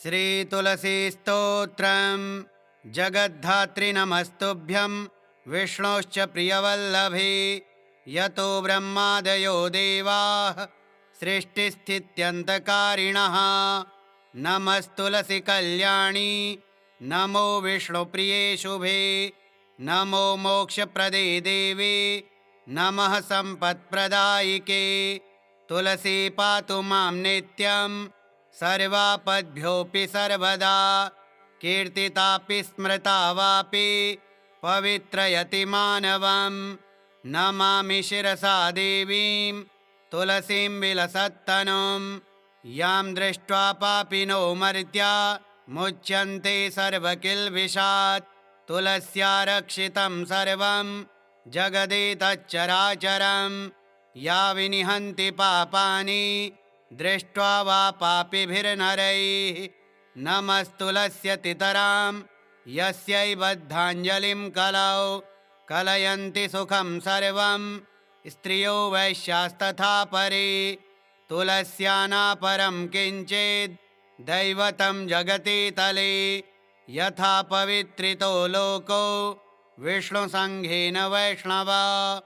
श्रीतुलसीस्तोत्रम्। जगद्धात्री नमस्तुभ्यं विष्णोश्च प्रियवल्लभे। यतो ब्रह्मादयो देवाः सृष्टिस्थित्यन्तकारिणः। नमस्तुलसी कल्याणी नमो विष्णुप्रिये शुभे। नमो मोक्षप्रदे देवे नमः सम्पत्प्रदायिके। तुलसी पातु मां नित्यं सर्वापद्भ्योऽपि सर्वदा। कीर्तितापि स्मृता वापि पवित्रयति मानवम्। नमामि शिरसा देवीं तुलसीं विलसत्तनुं। यां दृष्ट्वा पापिनो मर्त्या मुच्यन्ते सर्वकिल्बिषात्। तुलस्या रक्षितं सर्वं जगदेतच्चराचरम्। या विनिहन्ति पापानि दृष्ट्वा वा पापिभिर्नरैः। नमस्तुलस्यतितरां यस्यै बद्धाञ्जलिं कलौ। कलयन्ति सुखं सर्वं स्त्रियो वैश्यास्तथा परे। तुलस्या नापरं किञ्चिद् दैवतं जगति तले। यथा पवित्रितो लोको विष्णुसङ्घेन वैष्णवा।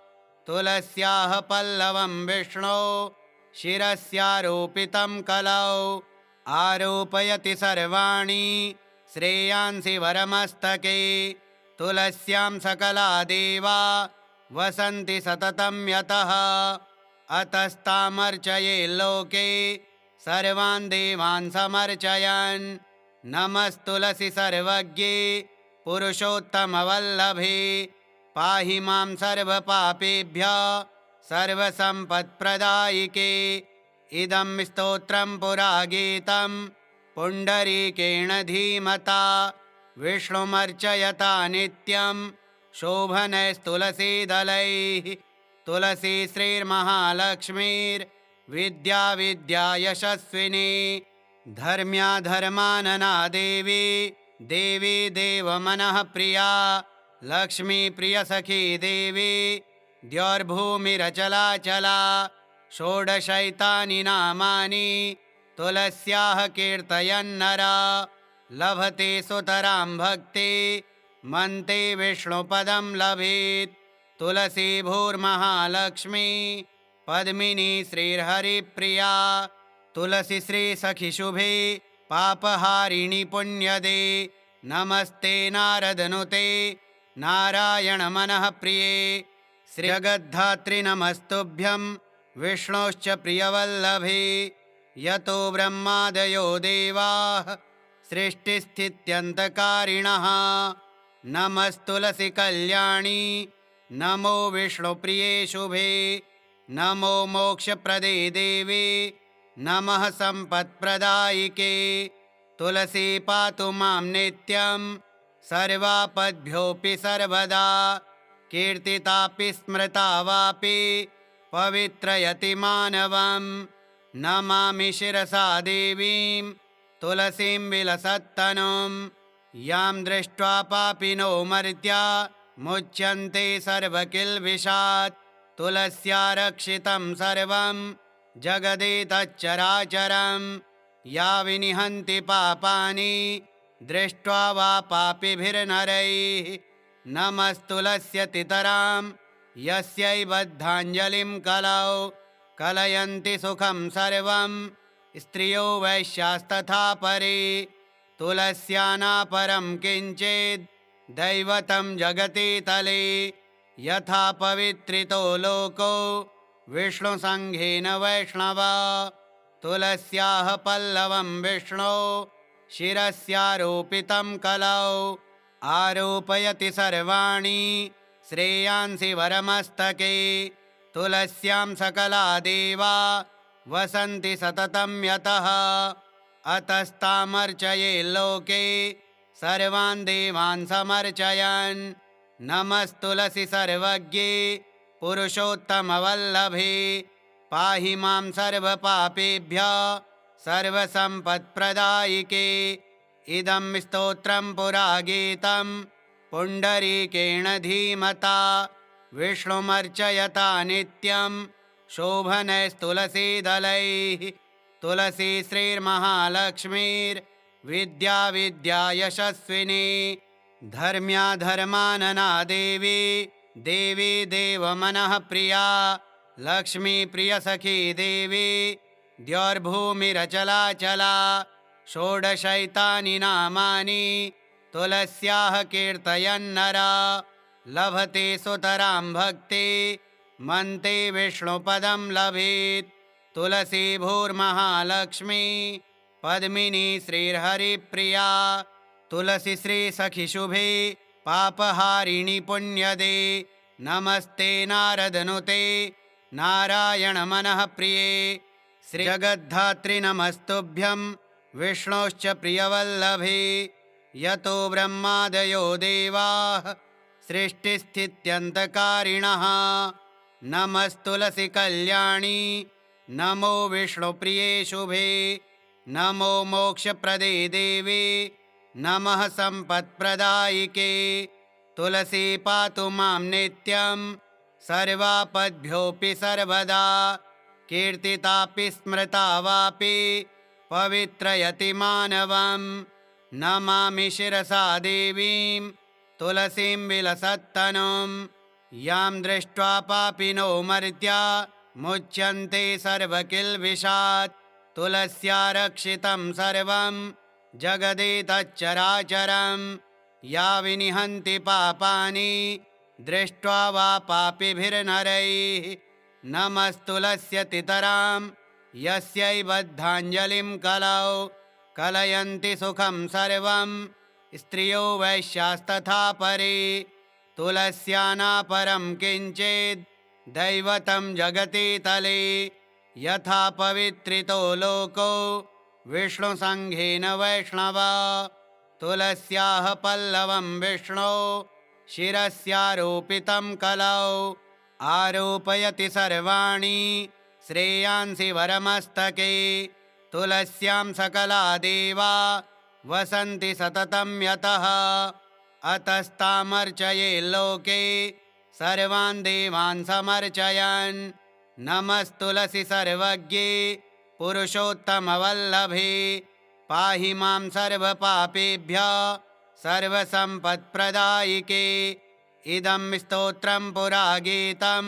तुलस्याः पल्लवं विष्णो शिरस्यारोपितं कलौ। आरोपयति सर्वाणि श्रेयांसि वरमस्तके। तुलस्यां सकला देवा वसन्ति सततं यतः। अतस्तामर्चये लोके सर्वान् देवान् समर्चयन्। नमस्तुलसी सर्वज्ञे पुरुषोत्तमवल्लभे। पाहि मां सर्वपापेभ्यः सर्वसम्पत्प्रदायिके। इदं स्तोत्रं पुरा गीतं पुण्डरीकेण धीमता। विष्णुमर्चयता नित्यं शोभनैस्तुलसीदलैः। तुलसी श्रीर्महालक्ष्मीर्विद्या विद्या यशस्विनी। धर्म्या धर्मानना देवी देवी देवमनः प्रिया। लक्ष्मी प्रियसखी देवी द्यौर्भूमिरचलाचला। षोडशैतानि नामानि तुलस्याः कीर्तयन्नरा। लभते सुतरां भक्ति मन्ते विष्णुपदं लभेत्। तुलसी भूर्महालक्ष्मी पद्मिनी श्रीर्हरिप्रिया। तुलसी श्रीसखिशुभे पापहारिणि पुण्यदे। नमस्ते नारदनुते नारायणमनः प्रिये। श्रीजगद्धात्री नमस्तुभ्यं विष्णोश्च प्रियवल्लभे। यतो ब्रह्मादयो देवाः सृष्टिस्थित्यन्तकारिणः। नमस्तुलसी कल्याणी नमो विष्णुप्रिये शुभे। नमो मोक्षप्रदे देवे नमः सम्पत्प्रदायिके। तुलसी पातु मां नित्यं सर्वापद्भ्योऽपि सर्वदा। कीर्तितापि स्मृता वापि पवित्रयति मानवम्। नमामि शिरसा देवीं तुलसीं विलसत्तनुं। यां दृष्ट्वा पापिनो मर्त्या मुच्यन्ते सर्वकिल्बिषात्। तुलस्या रक्षितं सर्वं जगदेतच्चराचरम्। या विनिहन्ति पापानि दृष्ट्वा वा पापिभिर्नरैः। नमस्तुलस्यतितरां यस्यै बद्धाञ्जलिं कलौ। कलयन्ति सुखं सर्वं स्त्रियो वैश्यास्तथा परे। तुलस्या नापरं किञ्चिद् दैवतं जगति तले। यथा पवित्रितो लोको विष्णुसङ्घेन वैष्णवा। तुलस्याः पल्लवं विष्णो शिरस्यारोपितं कलौ। आरोपयति सर्वाणि श्रेयांसि वरमस्तके। तुलस्यां सकला देवा वसन्ति सततं यतः। अतस्तामर्चये लोके सर्वान् देवान् समर्चयन्। नमस्तुलसी सर्वज्ञे पुरुषोत्तमवल्लभे। पाहि मां सर्वपापेभ्यः सर्वसम्पत्प्रदायिके। इदं स्तोत्रं पुरा गीतं पुण्डरीकेण धीमता। विष्णुमर्चयता नित्यं शोभनैस्तुलसीदलैः। तुलसी श्रीर्महालक्ष्मीर् विद्या विद्या यशस्विनी धर्म्याधर्मानना देवी देवी देवमनः प्रिया लक्ष्मी प्रियसखी देवी द्यौर्भूमिरचलाचला षोडशैतानि नामानि तुलस्याः कीर्तयन्नरा लभते सुतरां भक्ति मन्ते विष्णुपदं लभेत् तुलसी भूर्महालक्ष्मी पद्मिनी श्रीहरिप्रिया तुलसी श्रीसखिशुभे पापहारिणि पुण्यदे नमस्ते नारदनुते नारायणमनः प्रिये श्रीजगद्धात्रि नमस्तुभ्यं विष्णोश्च प्रियवल्लभे यतो ब्रह्मादयो देवाः सृष्टिस्थित्यन्तकारिणः नमस्तुलसी कल्याणी नमो विष्णुप्रिये शुभे नमो मोक्षप्रदे देवे नमः सम्पत्प्रदायिके तुलसी पातु मां नित्यं सर्वापद्भ्योऽपि सर्वदा कीर्तितापि स्मृता वापि पवित्रयति मानवं नमामि शिरसा देवीं तुलसीं विलसत्तनुं यां दृष्ट्वा पापिनो मर्त्या मुच्यन्ते सर्वकिल्बिषात् तुलस्या रक्षितं सर्वं जगदेतच्चराचरं या विनिहन्ति पापानि दृष्ट्वा वा पापिभिर्नरैः नमस्तुलस्यतितरां यस्यै बद्धाञ्जलिं कलौ कलयन्ति सुखं सर्वं स्त्रियो वैश्यास्तथा परे तुलस्या नापरं किञ्चिद् दैवतं जगति तले यथा पवित्रितो लोको विष्णुसङ्घेन वैष्णवा तुलस्याः पल्लवं विष्णो शिरस्यारोपितं कलौ आरोपयति सर्वाणि श्रेयांसि वरमस्तके तुलस्यां सकला देवा वसन्ति सततं यतः अतस्तामर्चये लोके सर्वान् देवान् समर्चयन् नमस्तुलसी सर्वज्ञे पुरुषोत्तमवल्लभे पाहि मां सर्वपापेभ्यः सर्वसम्पत्प्रदायिके इदं स्तोत्रं पुरा गीतं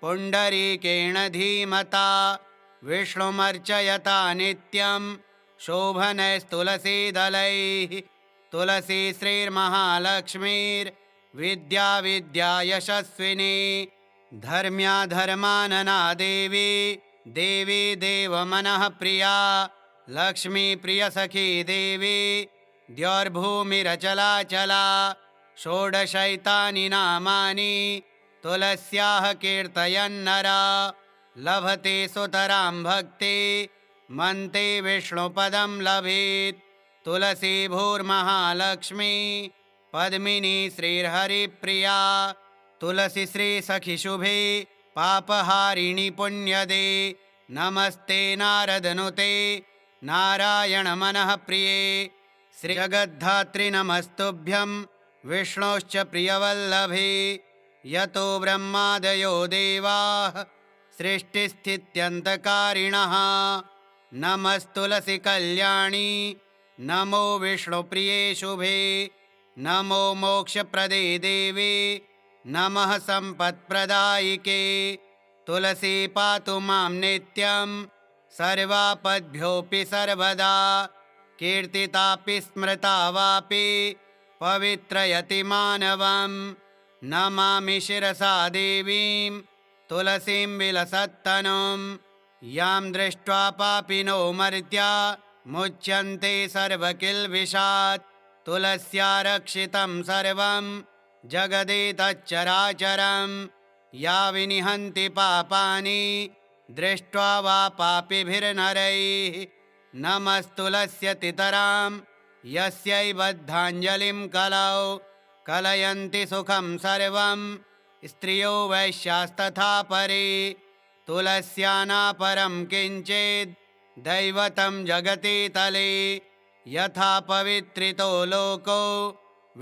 पुण्डरीकेण धीमता विष्णुमर्चयता नित्यं शोभनैस्तुलसीदलैः तुलसी श्रीर्महालक्ष्मीर्विद्या विद्या यशस्विनी धर्म्याधर्मानना देवी देवी देवमनः प्रिया लक्ष्मी प्रियसखी देवी द्यौर्भूमिरचलाचला षोडशैतानि नामानि तुलस्याः कीर्तयन्नरा लभते सुतरां भक्ति मन्ते विष्णुपदं लभेत् तुलसी भूर्महालक्ष्मी पद्मिनी श्रीहरिप्रिया तुलसी श्रीसखिशुभे पापहारिणि पुण्यदे नमस्ते नारदनुते नारायणमनः प्रिये श्रीजगद्धात्रि नमस्तुभ्यं विष्णोश्च प्रियवल्लभे यतो ब्रह्मादयो देवाः सृष्टिस्थित्यन्तकारिणः नमस्तुलसी कल्याणी नमो विष्णुप्रिये शुभे नमो मोक्षप्रदे देवे नमः सम्पत्प्रदायिके तुलसी पातु मां नित्यं सर्वापद्भ्योऽपि सर्वदा कीर्तितापि स्मृता वापि पवित्रयति मानवं नमामि शिरसा देवीं तुलसीं विलसत्तनुं यां दृष्ट्वा पापिनो मर्त्या मुच्यन्ते सर्वकिल्बिषात् तुलस्या रक्षितं सर्वं जगदेतच्चराचरं या विनिहन्ति पापानि दृष्ट्वा वा पापिभिर्नरैः नमस्तुलस्यतितरां यस्यै बद्धाञ्जलिं कलौ कलयन्ति सुखं सर्वं स्त्रियो वैश्यास्तथा परे तुलस्या नापरं किञ्चिद् दैवतं जगति तले यथा पवित्रितो लोको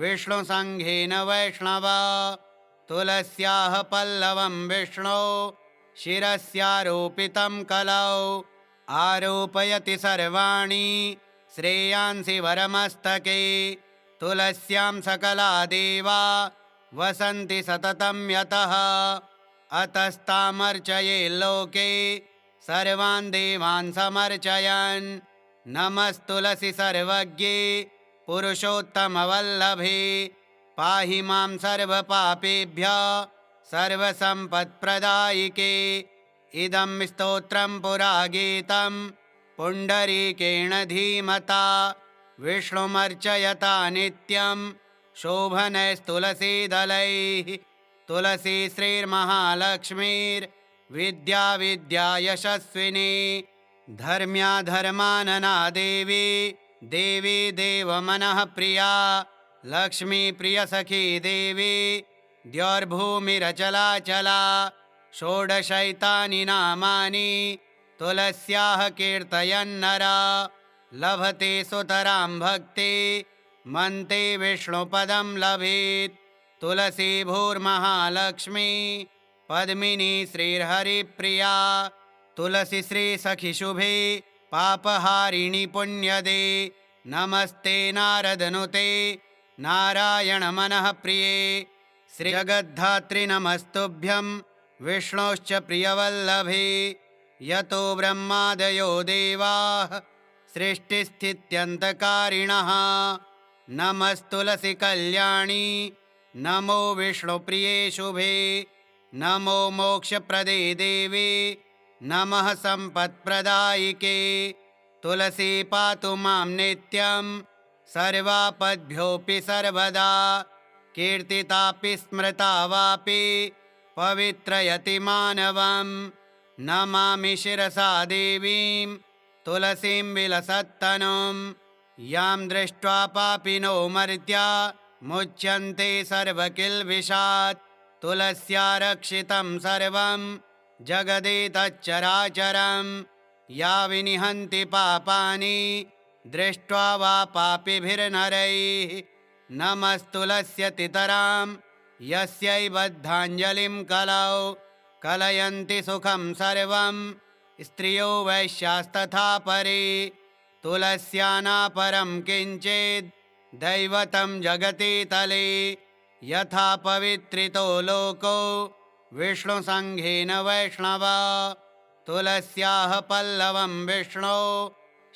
विष्णुसङ्घेन वैष्णवा तुलस्याः पल्लवं विष्णो शिरस्यारोपितं कलौ आरोपयति सर्वाणि श्रेयांसि वरमस्तके तुलस्यां सकला देवा वसन्ति सततं यतः अतस्तामर्चये लोके सर्वान् देवान् समर्चयन् नमस्तुलसि सर्वज्ञे पुरुषोत्तमवल्लभे पाहि मां सर्वपापेभ्यः सर्वसम्पत्प्रदायिके इदं स्तोत्रं पुरा गीतं पुण्डरीकेण धीमता विष्णुमर्चयता नित्यं शोभनैस्तुलसीदलैः तुलसी श्रीर्महालक्ष्मीर्विद्या विद्या यशस्विनी धर्म्या धर्मानना देवी देवी देवमनः प्रिया लक्ष्मी प्रियसखी देवी द्यौर्भूमिरचलाचला षोडशैतानि नामानि तुलस्याः कीर्तयन्नरा लभते सुतरां भक्ति मन्ते विष्णुपदं लभेत् तुलसी भूर्महालक्ष्मी पद्मिनी श्रीर्हरिप्रिया तुलसी श्रीसखिशुभे पापहारिणि पुण्यदे नमस्ते नारदनुते नारायण मनः प्रिये श्रीजगद्धात्रि नमस्तुभ्यं विष्णोश्च प्रियवल्लभे यतो ब्रह्मादयो देवाः सृष्टिस्थित्यन्तकारिणः नमस्तुलसी कल्याणी नमो विष्णुप्रिये शुभे नमो मोक्षप्रदे देवे नमः सम्पत्प्रदायिके तुलसी पातु मां नित्यं सर्वापद्भ्योऽपि सर्वदा कीर्तितापि स्मृता वापि पवित्रयति मानवं नमामि शिरसा देवीं तुलसीं विलसत्तनुं यां दृष्ट्वा पापिनो मर्त्या मुच्यन्ते सर्वकिल्बिषात् तुलस्या रक्षितं सर्वं जगदेतच्चराचरं या विनिहन्ति पापानि दृष्ट्वा वा पापिभिर्नरैः नमस्तुलस्यतितरां यस्यै बद्धाञ्जलिं कलौ कलयन्ति सुखं सर्वं स्त्रियो वैश्यास्तथा परे तुलस्या नापरं किञ्चिद् दैवतं जगति तले यथा पवित्रितो लोको विष्णुसङ्घेन वैष्णवा तुलस्याः पल्लवं विष्णो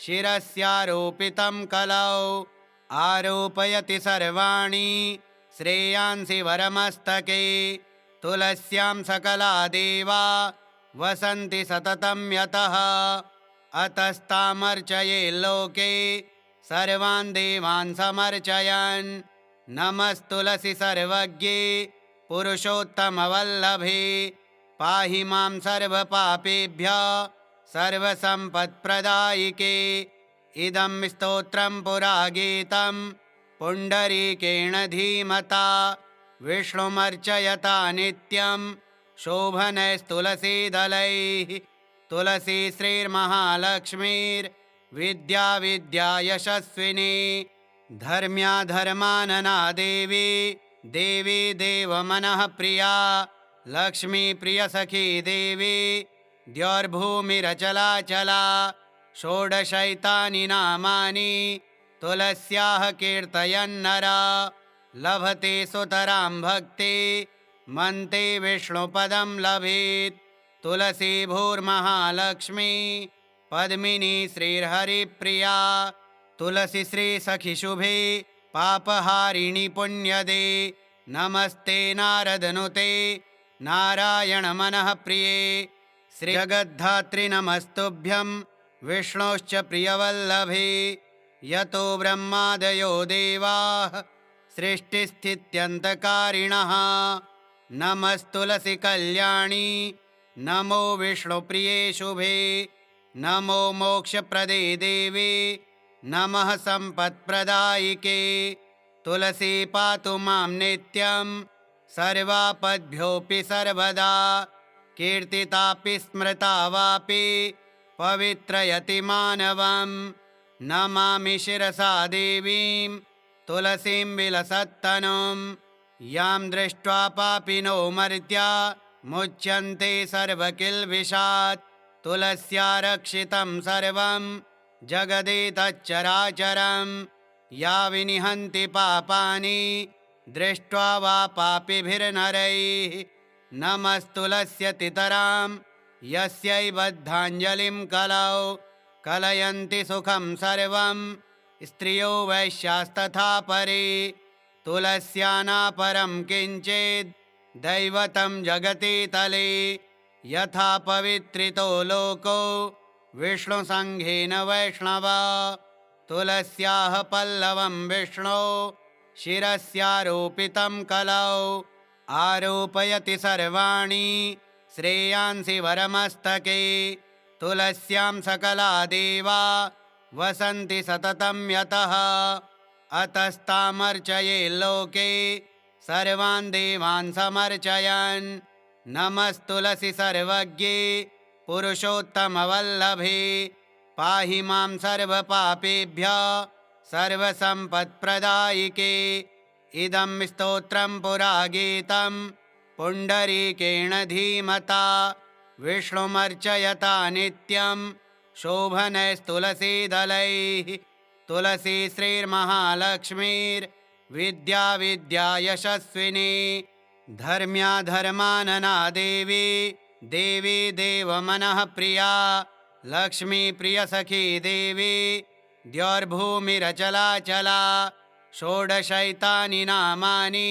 शिरस्यारोपितं कलौ आरोपयति सर्वाणि श्रेयांसि वरमस्तके तुलस्यां सकला देवा वसन्ति सततं यतः अतस्तामर्चये लोके सर्वान् देवान् समर्चयन् नमस्तुलसि सर्वज्ञे पुरुषोत्तमवल्लभे पाहि मां सर्वपापेभ्यः सर्वसम्पत्प्रदायिके इदं स्तोत्रं पुरा गीतं पुण्डरीकेण धीमता विष्णुमर्चयता नित्यं शोभनैस्तुलसीदलैः तुलसी श्रीर्महालक्ष्मीर्विद्या विद्या यशस्विनी धर्म्या धर्मानना देवी देवी देवमनः प्रिया लक्ष्मी प्रियसखी देवी द्यौर्भूमिरचलाचला षोडशैतानि नामानि तुलस्याः कीर्तयन्नरा लभते सुतरां भक्ति मन्ते विष्णुपदं लभेत् तुलसी भूर्महालक्ष्मी पद्मिनी श्रीर्हरिप्रिया तुलसी श्रीसखिशुभे पापहारिणि पुण्यदे नमस्ते नारदनुते नारायण मनः प्रिये श्रीजगद्धात्रि नमस्तुभ्यं विष्णोश्च प्रियवल्लभे यतो ब्रह्मादयो देवाः सृष्टिस्थित्यन्तकारिणः नमस्तुलसी कल्याणी नमो विष्णुप्रिये शुभे नमो मोक्षप्रदे देवे नमः सम्पत्प्रदायिके तुलसी पातु मां नित्यं सर्वापद्भ्योऽपि सर्वदा कीर्तितापि स्मृता वापि पवित्रयति मानवं नमामि शिरसा देवीं तुलसीं विलसत्तनुं यां दृष्ट्वा पापिनो मर्त्या मुच्यन्ते सर्वकिल्बिषात् तुलस्या रक्षितं सर्वं जगदेतच्चराचरं या विनिहन्ति पापानि दृष्ट्वा वा पापिभिर्नरैः नमस्तुलस्यतितरां यस्यै बद्धाञ्जलिं कलौ कलयन्ति सुखं सर्वं स्त्रियो वैश्यास्तथा परे तुलस्या नापरं किञ्चिद् दैवतं जगति तले यथा पवित्रितो लोको विष्णुसङ्घेन वैष्णवा तुलस्याः पल्लवं विष्णो शिरस्यारोपितं कलौ आरोपयति सर्वाणि श्रेयांसि वरमस्तके तुलस्यां सकला देवा वसन्ति सततं यतः अतस्तामर्चये लोके सर्वान् देवान् समर्चयन् नमस्तुलसि सर्वज्ञे पुरुषोत्तमवल्लभे पाहि मां सर्वपापेभ्यः सर्वसम्पत्प्रदायिके इदं स्तोत्रं पुरा गीतं पुण्डरीकेण धीमता विष्णुमर्चयता नित्यं शोभनैस्तुलसीदलैः तुलसी श्रीर्महालक्ष्मीर्विद्या विद्या यशस्विनी धर्म्या धर्मानना देवी देवी देवमनः प्रिया लक्ष्मी प्रियसखी देवी द्यौर्भूमिरचलाचला षोडशैतानि नामानि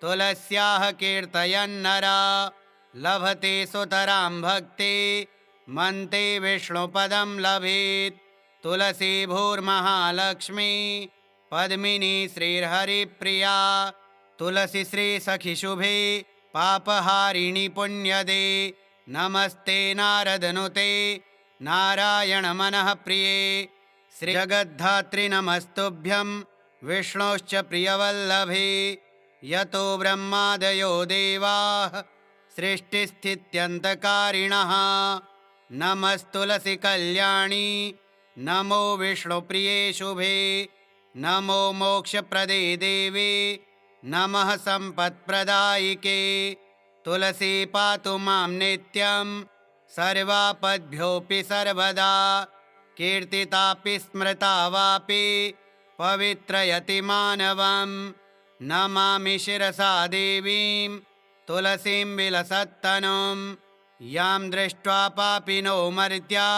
तुलस्याः कीर्तयन्नरा लभते सुतरां भक्ति मन्ते विष्णुपदं लभेत् तुलसी भूर्महालक्ष्मी पद्मिनी श्रीर्हरिप्रिया तुलसी श्रीसखिशुभे पापहारिणि पुण्यदे नमस्ते नारदनुते नारायणमनः प्रिये श्रीजगद्धात्रि नमस्तुभ्यं विष्णोश्च प्रियवल्लभे यतो ब्रह्मादयो देवाः सृष्टिस्थित्यन्तकारिणः नमस्तुलसी कल्याणी नमो विष्णुप्रिये शुभे नमो मोक्षप्रदे देवे नमः सम्पत्प्रदायिके तुलसी पातु मां नित्यं सर्वापद्भ्योऽपि सर्वदा कीर्तितापि स्मृता वापि पवित्रयति मानवं नमामि शिरसा देवीं तुलसीं विलसत्तनुं यां दृष्ट्वा पापिनो मर्त्या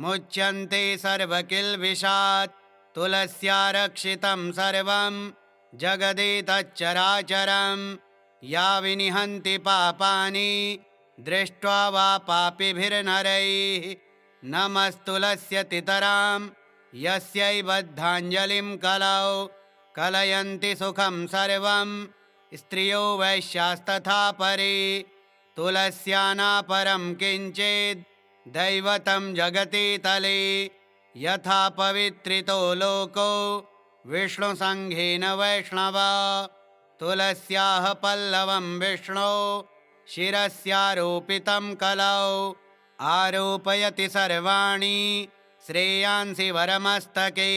मुच्यन्ते सर्वकिल्बिषात् तुलस्या रक्षितं सर्वं जगदेतच्चराचरं या विनिहन्ति पापानि दृष्ट्वा वा पापिभिर्नरैः नमस्तुलस्यतितरां यस्यै बद्धाञ्जलिं कलौ कलयन्ति सुखं सर्वं स्त्रियो वैश्यास्तथा परे तुलस्या नापरं किञ्चिद् दैवतं जगति तले यथा पवित्रितो लोको विष्णुसङ्घेन वैष्णवा तुलस्याः पल्लवं विष्णो शिरस्यारोपितं कलौ आरोपयति सर्वाणि श्रेयांसि वरमस्तके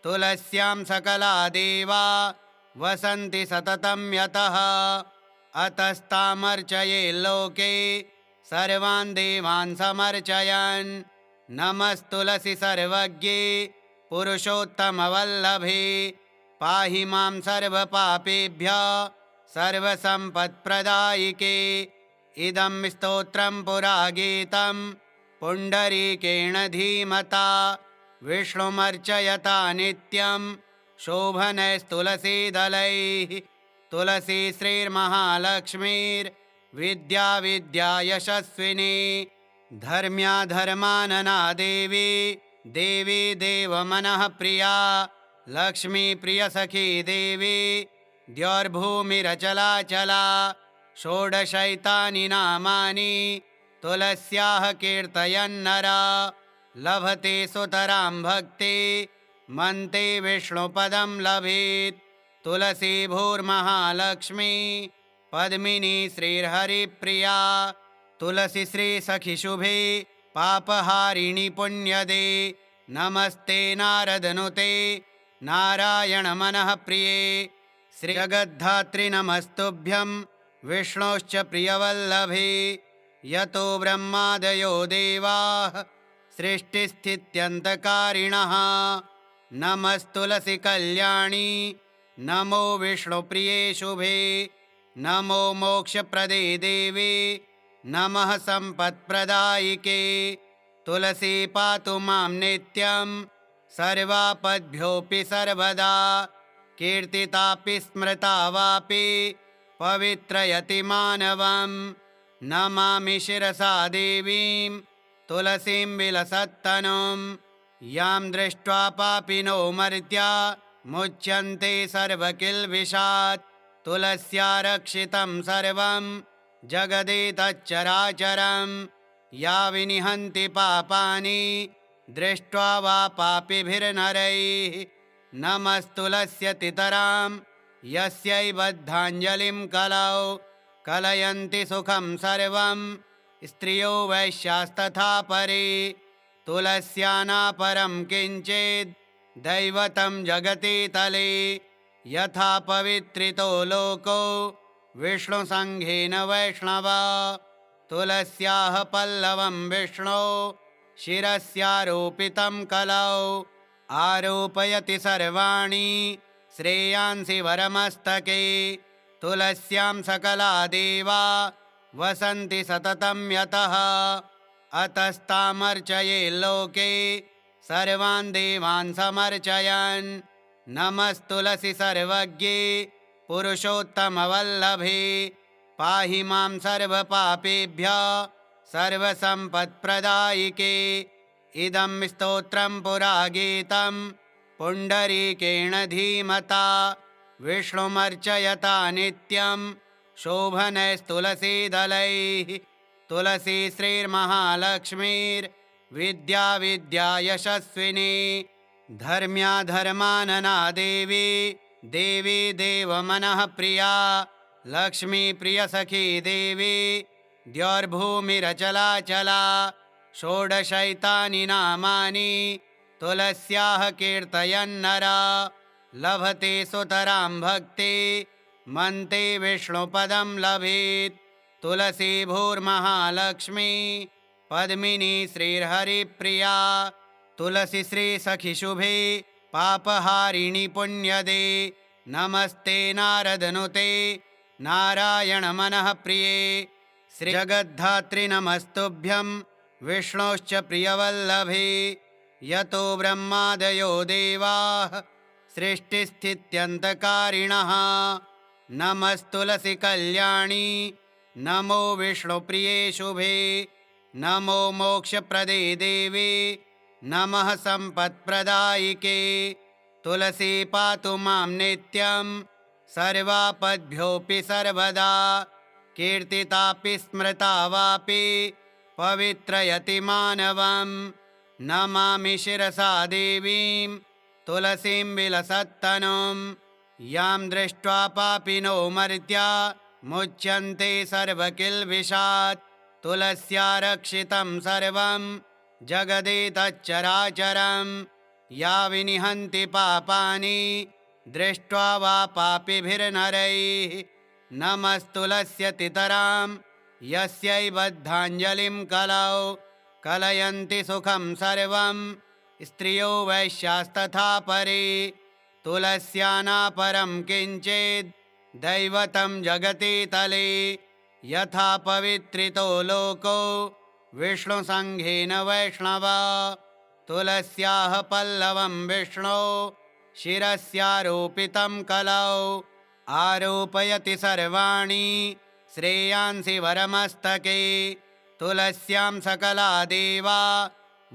तुलस्यां सकला देवा वसन्ति सततं यतः अतस्तामर्चये लोके सर्वान् देवान् समर्चयन् नमस्तुलसि सर्वज्ञे पुरुषोत्तमवल्लभे पाहि मां सर्वपापेभ्यः सर्वसम्पत्प्रदायिके इदं स्तोत्रं पुरा गीतं पुण्डरीकेण धीमता विष्णुमर्चयता नित्यं शोभनैस्तुलसीदलैः तुलसी श्रीर्महालक्ष्मीर्विद्या विद्या यशस्विनी धर्म्या धर्मानना देवी देवी देवमनः प्रिया लक्ष्मी प्रियसखी देवी द्यौर्भूमिरचलाचला षोडशैतानि नामानि तुलस्याः कीर्तयन्नरा लभते सुतरां भक्ति मन्ते विष्णुपदं लभेत् तुलसी भूर्महालक्ष्मी पद्मिनी श्रीर्हरिप्रिया तुलसी श्रीसखिशुभे पापहारिणि पुण्यदे नमस्ते नारदनुते नारायणमनः प्रिये श्रीजगद्धात्रि नमस्तुभ्यं विष्णोश्च प्रियवल्लभे यतो ब्रह्मादयो देवाः सृष्टिस्थित्यन्तकारिणः नमस्तुलसी कल्याणी नमो विष्णुप्रिये शुभे नमो मोक्षप्रदे देवे नमः सम्पत्प्रदायिके तुलसी पातु मां नित्यं सर्वापद्भ्योऽपि सर्वदा कीर्तितापि स्मृता वापि पवित्रयति मानवं नमामि शिरसा देवीं तुलसीं विलसत्तनुं यां दृष्ट्वा पापिनो मर्त्या मुच्यन्ते सर्वकिल्बिषात् तुलस्या रक्षितं सर्वं जगदेतच्चराचरं या विनिहन्ति पापानि दृष्ट्वा वा पापिभिर्नरैः नमस्तुलस्यतितरां यस्यै बद्धाञ्जलिं कलौ कलयन्ति सुखं सर्वं स्त्रियो वैश्यास्तथा परे तुलस्या नापरं किञ्चिद् दैवतं जगति तले यथा पवित्रितो लोको विष्णुसङ्घेन वैष्णवा तुलस्याः पल्लवं विष्णो शिरस्यारोपितं कलौ आरोपयति सर्वाणि श्रेयांसि वरमस्तके तुलस्यां सकला देवा वसन्ति सततं यतः अतस्तामर्चये लोके सर्वान् देवान् समर्चयन् नमस्तुलसी सर्वज्ञे पुरुषोत्तमवल्लभे पाहि मां सर्वपापेभ्यः सर्वसम्पत्प्रदायिके इदं स्तोत्रं पुरा गीतं पुण्डरीकेण धीमता विष्णुमर्चयता नित्यं शोभनैस्तुलसीदलैः तुलसी श्रीर्महालक्ष्मीर्विद्या विद्या यशस्विनी धर्म्या धर्मानना देवी देवी देवमनः प्रिया लक्ष्मी प्रियसखी देवी द्यौर्भूमिरचलाचला षोडशैतानि नामानि तुलस्याः कीर्तयन्नरा लभते सुतरां भक्ति मन्ते विष्णुपदं लभेत् तुलसी भूर्महालक्ष्मी पद्मिनी श्रीर्हरिप्रिया तुलसी श्रीसखि शुभे पापहारिणि पुण्यदे नमस्ते नारदनुते नारायण मनः प्रिये श्रीजगद्धात्रि नमस्तुभ्यं विष्णोश्च प्रियवल्लभे यतो ब्रह्मादयो देवाः सृष्टिस्थित्यन्तकारिणः नमस्तुलसी कल्याणी नमो विष्णुप्रिये शुभे नमो मोक्षप्रदे देवे नमः सम्पत्प्रदायिके तुलसी पातु मां नित्यं सर्वापद्भ्योऽपि सर्वदा कीर्तितापि स्मृता वापि पवित्रयति मानवं नमामि शिरसा देवीं तुलसीं विलसत्तनुं यां दृष्ट्वा पापिनो मर्त्या मुच्यन्ते सर्वकिल्बिषात् तुलस्या रक्षितं सर्वं जगदेतच्चराचरं या विनिहन्ति पापानि दृष्ट्वा वा पापिभिर्नरैः नमस्तुलस्यतितरां यस्यै बद्धाञ्जलिं कलौ कलयन्ति सुखं सर्वं स्त्रियो वैश्यास्तथा परे तुलस्या नापरं किञ्चिद् दैवतं जगति तले यथा पवित्रितो लोको विष्णुसङ्घेन वैष्णवा तुलस्याः पल्लवं विष्णो शिरस्यारोपितं कलौ आरोपयति सर्वाणि श्रेयांसि वरमस्तके तुलस्यां सकला देवा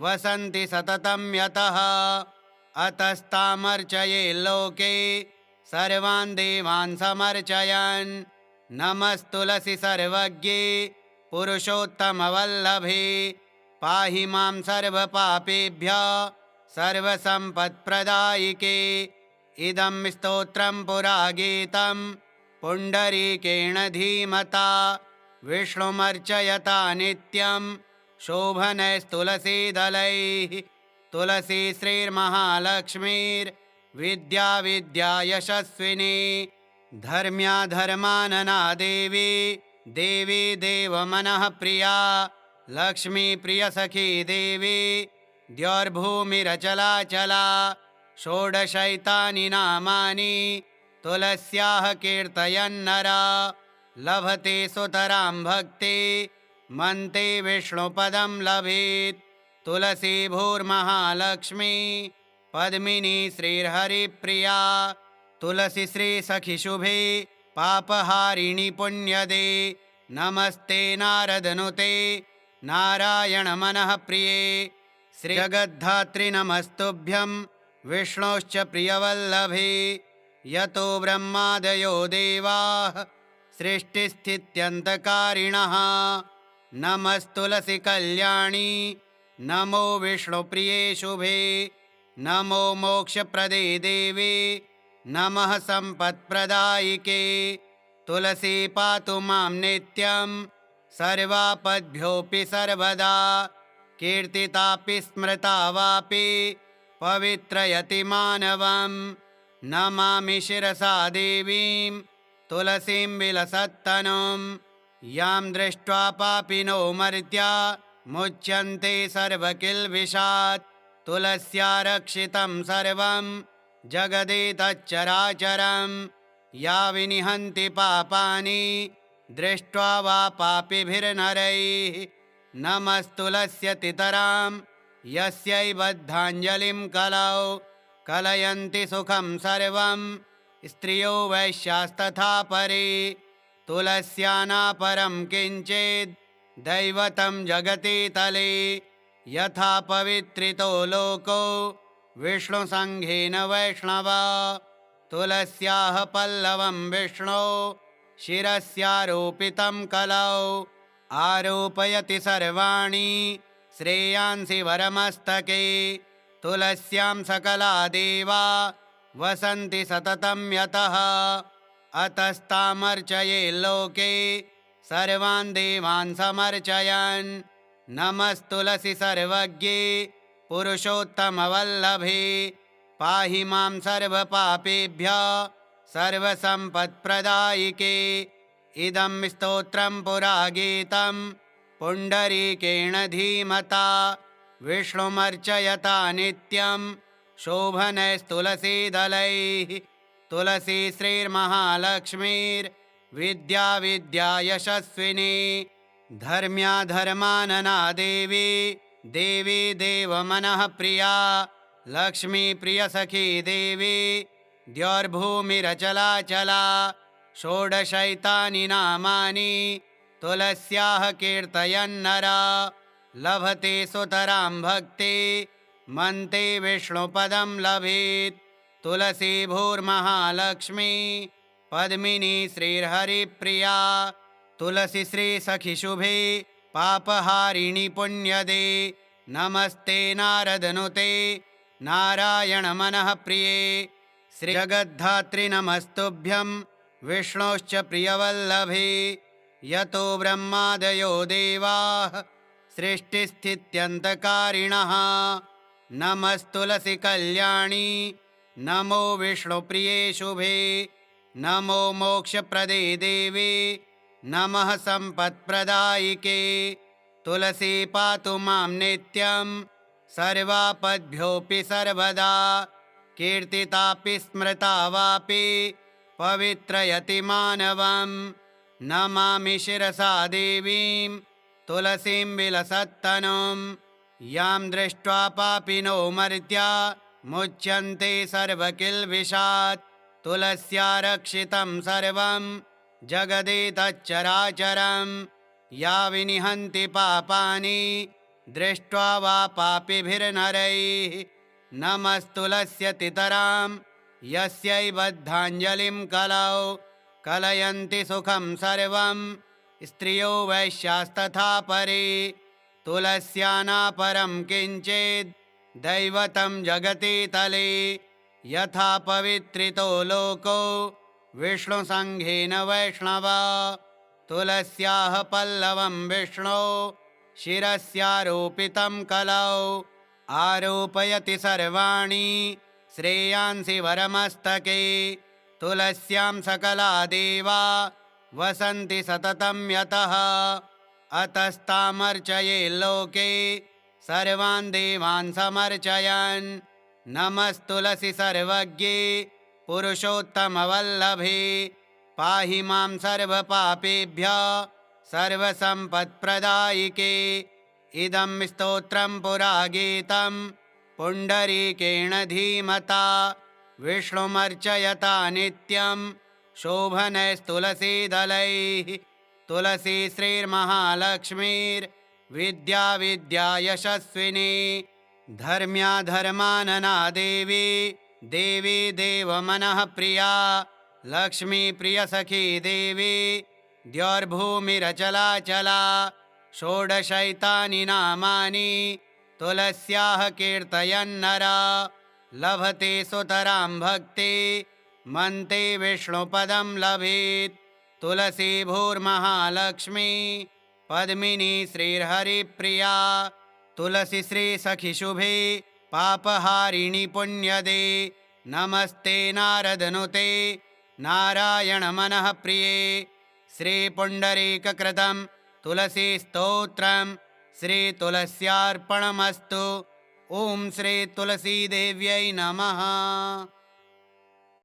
वसन्ति सततं यतः अतस्तामर्चये लोके सर्वान् देवान् समर्चयन् नमस्तुलसी सर्वज्ञे पुरुषोत्तमवल्लभे पाहि मां सर्वपापेभ्यः सर्वसम्पत्प्रदायिके इदं स्तोत्रं पुरा गीतं पुण्डरीकेण धीमता विष्णुमर्चयता नित्यं शोभनैस्तुलसीदलैः तुलसी श्रीर्महालक्ष्मीर्विद्या विद्या यशस्विनी धर्म्या धर्मानना देवी देवी देवमनः प्रिया लक्ष्मी प्रियसखी देवी द्यौर्भूमिरचलाचला षोडशैतानि नामानि तुलस्याः कीर्तयन्नरा लभते सुतरां भक्ति मन्ते विष्णुपदं लभेत् तुलसी भूर्महालक्ष्मी पद्मिनी श्रीहरिप्रिया तुलसी श्रीसखिशुभे पापहारिणि पुण्यदे नमस्ते नारदनुते नारायण मनः प्रिये श्रीजगद्धात्रि नमस्तुभ्यं विष्णोश्च प्रियवल्लभे यतो ब्रह्मादयो देवाः सृष्टिस्थित्यन्तकारिणः नमस्तुलसी कल्याणी नमो विष्णुप्रिये शुभे नमो मोक्षप्रदे देवे नमः सम्पत्प्रदायिके तुलसी पातु मां नित्यं सर्वापद्भ्योऽपि सर्वदा कीर्तितापि स्मृता वापि पवित्रयति मानवं नमामि शिरसा देवीं तुलसीं विलसत्तनुं यां दृष्ट्वा पापिनो मर्त्या मुच्यन्ते सर्वकिल्बिषात् तुलस्या रक्षितं सर्वं जगदेतच्चराचरं या विनिहन्ति पापानि दृष्ट्वा वा पापिभिर्नरैः नमस्तुलस्यतितरां यस्यै बद्धाञ्जलिं कलौ कलयन्ति सुखं सर्वं स्त्रियो वैश्यास्तथा परे तुलस्या नापरं किञ्चिद् दैवतं जगति तले यथा पवित्रितो लोको विष्णुसङ्घेन वैष्णवा तुलस्याः पल्लवं विष्णो शिरस्यारोपितं कलौ आरोपयति सर्वाणि श्रेयांसि वरमस्तके तुलस्यां सकला देवा वसन्ति सततं यतः अतस्तामर्चये लोके सर्वान् देवान् समर्चयन् नमस्तुलसी सर्वज्ञे पुरुषोत्तमवल्लभे पाहि मां सर्वपापेभ्यः सर्वसम्पत्प्रदायिके इदं स्तोत्रं पुरा गीतं पुण्डरीकेण धीमता विष्णुमर्चयता नित्यं शोभनैस्तुलसीदलैः तुलसी श्रीर्महालक्ष्मीर्विद्या विद्या यशस्विनी धर्म्या धर्मानना देवी देवी देवमनः प्रिया लक्ष्मी प्रियसखी देवी द्यौर्भूमिरचलाचला षोडशैतानि नामानि तुलस्याः कीर्तयन्नरा लभते सुतरां भक्ति मन्ते विष्णुपदं लभेत् तुलसी भूर्महालक्ष्मी पद्मिनी श्रीहरिप्रिया तुलसी श्रीसखिशुभे पापहारिणि पुण्यदे नमस्ते नारदनुते नारायण मनः प्रिये श्रीजगद्धात्रि नमस्तुभ्यं विष्णोश्च प्रियवल्लभे यतो ब्रह्मादयो देवाः सृष्टिस्थित्यन्तकारिणः नमस्तुलसी कल्याणी नमो विष्णुप्रिये शुभे नमो मोक्षप्रदे देवे नमः सम्पत्प्रदायिके तुलसी पातु मां नित्यं सर्वापद्भ्योऽपि सर्वदा कीर्तितापि स्मृता वापि पवित्रयति मानवं नमामि शिरसा देवीं तुलसीं विलसत्तनुं यां दृष्ट्वा पापिनो मर्त्या मुच्यन्ते सर्वकिल्बिषात् तुलस्या रक्षितं सर्वं जगदेतच्चराचरं या विनिहन्ति पापानि दृष्ट्वा वा पापिभिर्नरैः नमस्तुलस्यतितरां यस्यै बद्धाञ्जलिं कलौ कलयन्ति सुखं सर्वं स्त्रियो वैश्यास्तथा परे तुलस्या नापरं किञ्चिद् दैवतं जगति तले यथा पवित्रितो लोको विष्णुसङ्घेन वैष्णवा तुलस्याः पल्लवं विष्णो शिरस्यारोपितं कलौ आरोपयति सर्वाणि श्रेयांसि वरमस्तके तुलस्यां सकला देवा वसन्ति सततं यतः अतस्तामर्चये लोके सर्वान् देवान् समर्चयन्। नमस्तुलसि सर्वज्ञे पुरुषोत्तमवल्लभे, पाहि मां सर्वपापेभ्यः सर्वसम्पत्प्रदायिके। इदं स्तोत्रं पुरा गीतं पुण्डरीकेण धीमता, विष्णुमर्चयता नित्यं शोभनैस्तुलसीदलैः। तुलसी श्रीर्महालक्ष्मीर्विद्या विद्या यशस्विनी, धर्म्या धर्मानना देवी, देवी देवमनः प्रिया। लक्ष्मी प्रियसखी देवी, द्यौर्भूमिरचलाचला। षोडशैतानि नामानि तुलस्याः कीर्तयन्नरा, लभते सुतरां भक्ति मन्ते विष्णुपदं लभेत्। तुलसी भूर्महालक्ष्मी, पद्मिनी श्रीर्हरिप्रिया। तुलसी श्रीसखिशुभे, पापहारिणि पुण्यदे। नमस्ते नारदनुते, नारायणमनः प्रिये। श्रीपुण्डरीककृतं तुलसीस्तोत्रं श्रीतुलस्यार्पणमस्तु। ॐ श्रीतुलसीदेव्यै नमः।